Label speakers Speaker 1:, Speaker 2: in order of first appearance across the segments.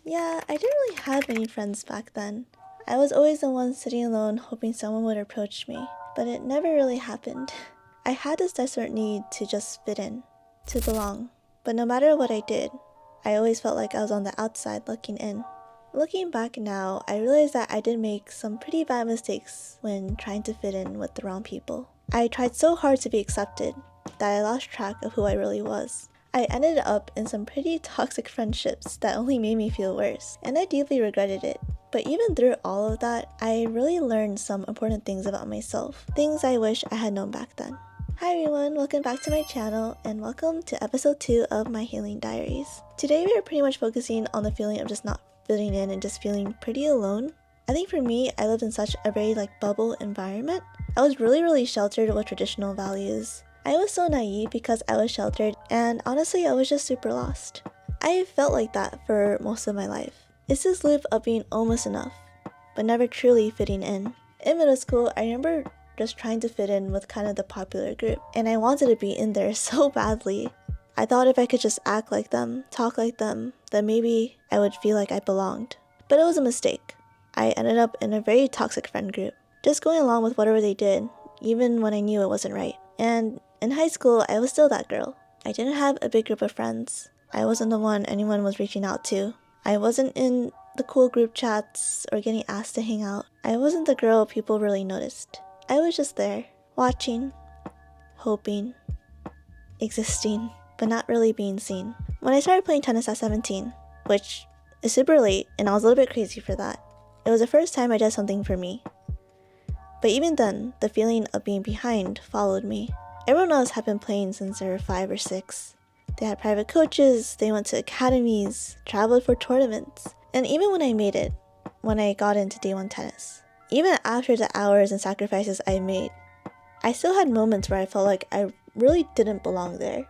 Speaker 1: Yeah, I didn't really have many friends back then. I was always the one sitting alone hoping someone would approach me, but it never really happened. I had this desperate need to just fit in, to belong. But no matter what I did, I always felt like I was on the outside looking in. Looking back now, I realize that I did make some pretty bad mistakes when trying to fit in with the wrong people. I tried so hard to be accepted that I lost track of who I really was. I ended up in some pretty toxic friendships that only made me feel worse, and I deeply regretted it. But even through all of that, I really learned some important things about myself, things I wish I had known back then. Hi everyone, welcome back to my channel and welcome to episode 2 of my healing diaries. Today we are pretty much focusing on the feeling of just not fitting in and just feeling pretty alone. I think for me, I lived in such a very bubble environment. I was really sheltered with traditional values. I was so naive because I was sheltered, and honestly I was just super lost. I felt like that for most of my life. It's this loop of being almost enough, but never truly fitting in. In middle school, I remember just trying to fit in with kind of the popular group, and I wanted to be in there so badly. I thought if I could just act like them, talk like them, then maybe I would feel like I belonged. But it was a mistake. I ended up in a very toxic friend group, just going along with whatever they did, even when I knew it wasn't right. And in high school, I was still that girl. I didn't have a big group of friends. I wasn't the one anyone was reaching out to. I wasn't in the cool group chats or getting asked to hang out. I wasn't the girl people really noticed. I was just there, watching, hoping, existing, but not really being seen. When I started playing tennis at 17, which is super late, and I was a little bit crazy for that, it was the first time I did something for me. But even then, the feeling of being behind followed me. Everyone else had been playing since they were 5 or 6. They had private coaches, they went to academies, traveled for tournaments. And even when I made it, when I got into D1 tennis, even after the hours and sacrifices I made, I still had moments where I felt like I really didn't belong there.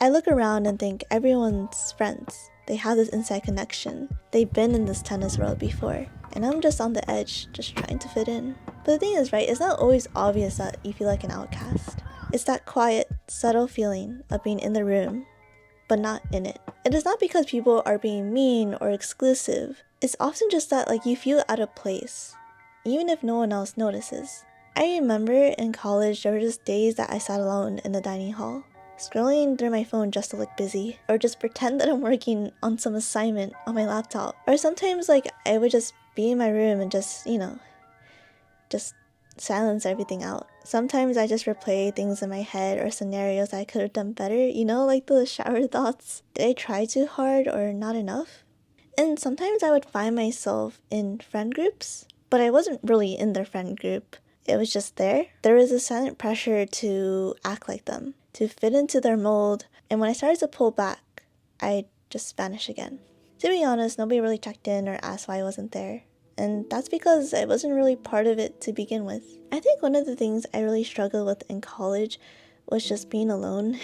Speaker 1: I look around and think everyone's friends. They have this inside connection. They've been in this tennis world before. And I'm just on the edge, just trying to fit in. But the thing is, right, it's not always obvious that you feel like an outcast. It's that quiet, subtle feeling of being in the room, but not in it. It is not because people are being mean or exclusive. It's often just that you feel out of place, even if no one else notices. I remember in college there were just days that I sat alone in the dining hall, scrolling through my phone just to look busy, or just pretend that I'm working on some assignment on my laptop. Or sometimes I would just be in my room and just silence everything out. Sometimes I just replay things in my head or scenarios I could have done better, like the shower thoughts. Did I try too hard or not enough? And sometimes I would find myself in friend groups, but I wasn't really in their friend group. It was just there. There was a silent pressure to act like them, to fit into their mold, and when I started to pull back, I'd just vanish again. To be honest, nobody really checked in or asked why I wasn't there. And that's because I wasn't really part of it to begin with. I think one of the things I really struggled with in college was just being alone.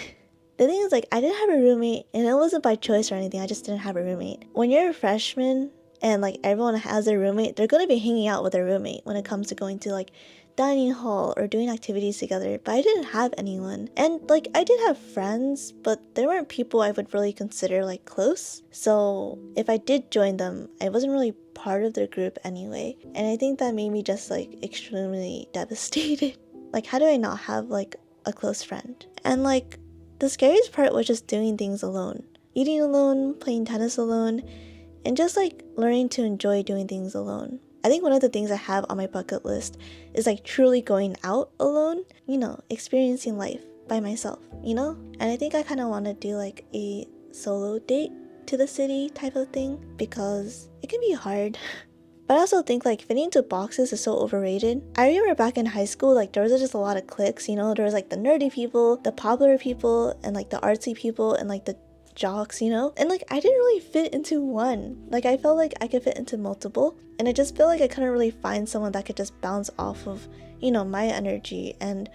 Speaker 1: The thing is, I didn't have a roommate, and it wasn't by choice or anything, I just didn't have a roommate. When you're a freshman, and everyone has a roommate, they're gonna be hanging out with their roommate when it comes to going to dining hall or doing activities together, but I didn't have anyone. And I did have friends, but they weren't people I would really consider close. So if I did join them, I wasn't really part of their group anyway. And I think that made me just extremely devastated. How do I not have a close friend? And the scariest part was just doing things alone. Eating alone, playing tennis alone, and just learning to enjoy doing things alone. I think one of the things I have on my bucket list is truly going out alone, experiencing life by myself, And I think I kind of want to do a solo date to the city type of thing because it can be hard. But I also think fitting into boxes is so overrated. I remember back in high school, there was just a lot of cliques, there was the nerdy people, the popular people, and the artsy people, and the jocks, and I didn't really fit into one. I felt like I could fit into multiple, and I just felt like I couldn't really find someone that could just bounce off of my energy and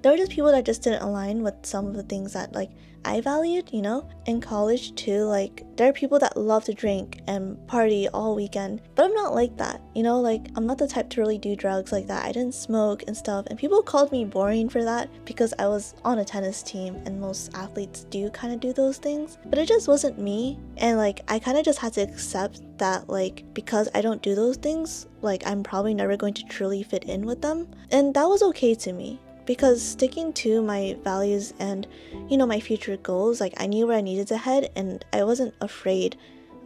Speaker 1: There were just people that just didn't align with some of the things that like I valued, you know? In college too, like there are people that love to drink and party all weekend, but I'm not like that, you know? Like I'm not the type to really do drugs like that. I didn't smoke and stuff, and people called me boring for that because I was on a tennis team and most athletes do kind of do those things, but it just wasn't me. And like I kind of just had to accept that like because I don't do those things, like I'm probably never going to truly fit in with them, and that was okay to me. Because sticking to my values and, you know, my future goals, like I knew where I needed to head and I wasn't afraid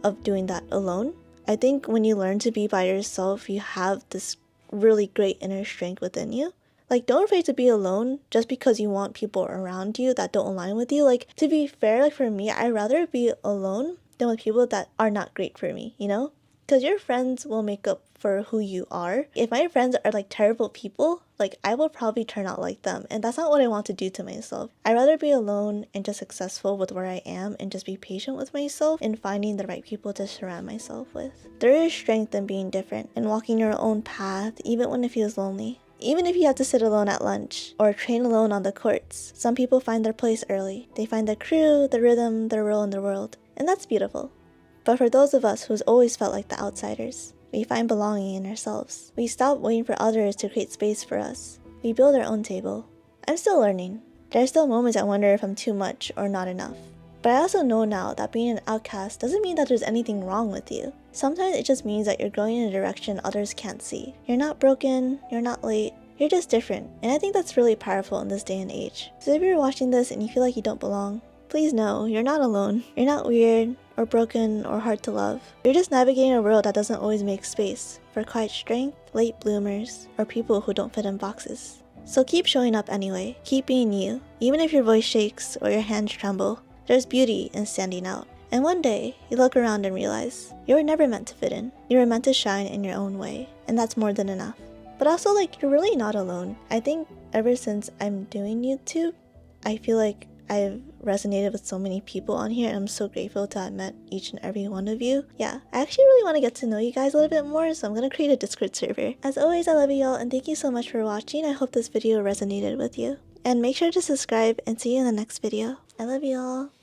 Speaker 1: of doing that alone. I think when you learn to be by yourself, you have this really great inner strength within you. Like, don't afraid to be alone just because you want people around you that don't align with you. Like, to be fair, like for me, I'd rather be alone than with people that are not great for me, you know? Because your friends will make up for who you are. If my friends are like terrible people, like I will probably turn out like them, and that's not what I want to do to myself. I'd rather be alone and just successful with where I am and just be patient with myself and finding the right people to surround myself with. There is strength in being different and walking your own path even when it feels lonely. Even if you have to sit alone at lunch or train alone on the courts, some people find their place early. They find their crew, their rhythm, their role in the world, and that's beautiful. But for those of us who's always felt like the outsiders, we find belonging in ourselves. We stop waiting for others to create space for us. We build our own table. I'm still learning. There are still moments I wonder if I'm too much or not enough. But I also know now that being an outcast doesn't mean that there's anything wrong with you. Sometimes it just means that you're going in a direction others can't see. You're not broken, you're not late, you're just different. And I think that's really powerful in this day and age. So if you're watching this and you feel like you don't belong, please know you're not alone. You're not weird or broken or hard to love. You're just navigating a world that doesn't always make space for quiet strength, late bloomers, or people who don't fit in boxes. So keep showing up anyway. Keep being you. Even if your voice shakes or your hands tremble, there's beauty in standing out. And one day, you look around and realize you were never meant to fit in. You were meant to shine in your own way, and that's more than enough. But also, like, you're really not alone. I think ever since I'm doing YouTube, I feel like I've resonated with so many people on here, and I'm so grateful to have met each and every one of you. Yeah, I actually really want to get to know you guys a little bit more, so I'm going to create a Discord server. As always, I love you all, and thank you so much for watching. I hope this video resonated with you. And make sure to subscribe, and see you in the next video. I love you all.